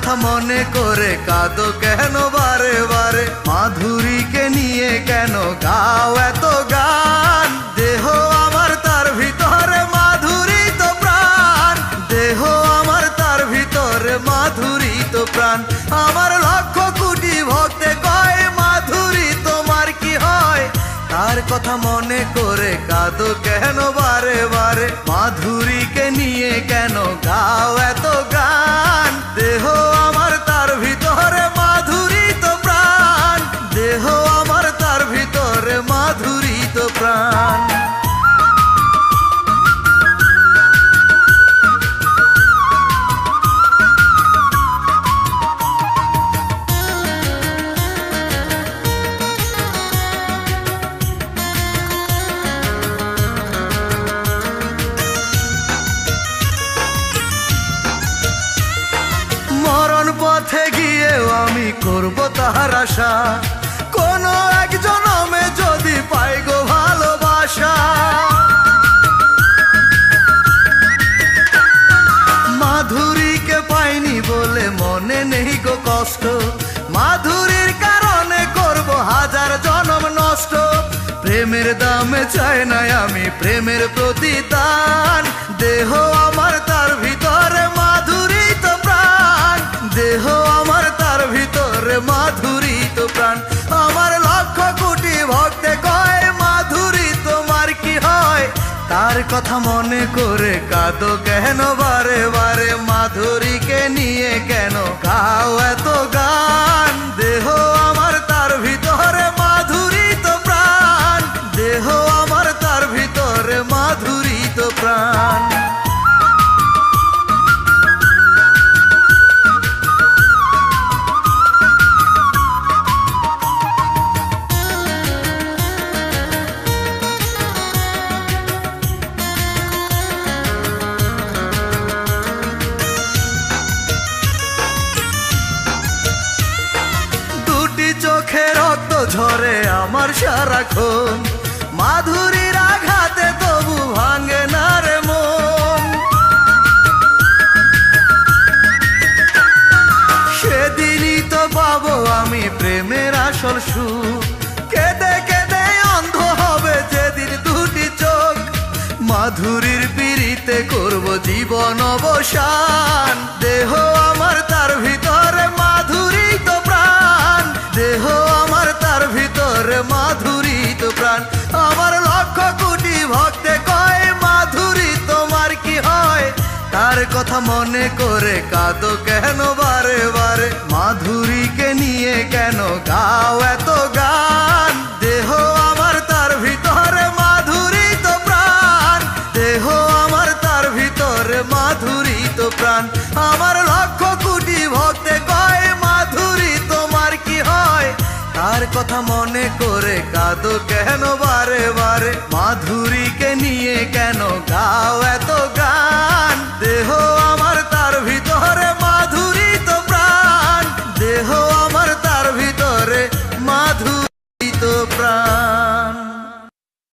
কথা মনে করে কাঁদো কেন বারে বারে? মাধুরীকে নিয়ে কেন গাও এত গান? দেহ আমার তার ভিতরে মাধুরী তো প্রাণ, দেহ আমার তার ভিতরে মাধুরী তো প্রাণ। আমার লক্ষ কোটি ভক্তে কয় মাধুরী তোমার কি হয়? তার কথা মনে করে কাঁদো কেন বারে বারে? মাধুরীকে নিয়ে কেন গাও এত গান? দেহ আমার তার ভিতরে মাধুরী তো প্রাণ, দেহ আমার তার ভিতরে মাধুরী তো প্রাণ। মরণ পথে গিয়েও আমি করব তাহার আশা, কোনো এক জনমে যদি পাই গো ভালোবাসা। মাধুরীকে পাইনি বলে মনে নেই গো কষ্ট, মাধুরীর কারণে করব হাজার জনম নষ্ট। প্রেমের দামে চাই না আমি প্রেমের প্রতিদান, দেহ আমার তার ভিতরে মাধুরী তো প্রাণ, দেহ আমার তার ভিতরে মাধুরী তো প্রাণ। আমার লক্ষ কোটি ভক্তে কয় মাধুরী তোমার কি হয়? তার কথা মনে করে কাঁদো কেন বারে বারে? মাধুরীকে নিয়ে কেন গাও এত গান? দেহ আমার তার ভিতরে মাধুরী তো প্রাণ, দেহ আমার তার ভিতরে মাধুরী তো প্রাণ। চোখে রক্ত ঝরে আমার সারাক্ষণ, মাধুরীর আঘাতে তবু ভাঙে না রে মন। সেদিনই তো পাবো আমি প্রেমের আসল সুখ, কেঁদে কেঁদে অন্ধ হবে যেদিন দুটি চোখ। মাধুরীর পিড়িতে করব জীবন অবসান, দেহ আমার তার ভিতরে মাধুরী তো প্রাণ, দেহ আমার তার ভিতরে মাধুরী তো প্রাণ। আমার লক্ষ কোটি ভক্তে কয় মাধুরী তোমার কি হয়? তার কথা মনে করে কাঁদো কেন বারে বারে? মাধুরীকে নিয়ে কেন গাও এত গান? দেহ আমার তার ভিতরে মাধুরী তো প্রাণ, দেহ আমার তার ভিতরে মাধুরী তো প্রাণ। আমার লক্ষ কোটি ভক্তে কয় মাধুরী তোমার কি হয়? তার কথা মনে করে কাঁদো কেন বারে বারে? মাধুরীকে নিয়ে কেন গাও এত গান? দেহ আমার তার ভিতরে মাধুরী তো প্রাণ, দেহ আমার তার ভিতরে মাধুরী তো প্রাণ।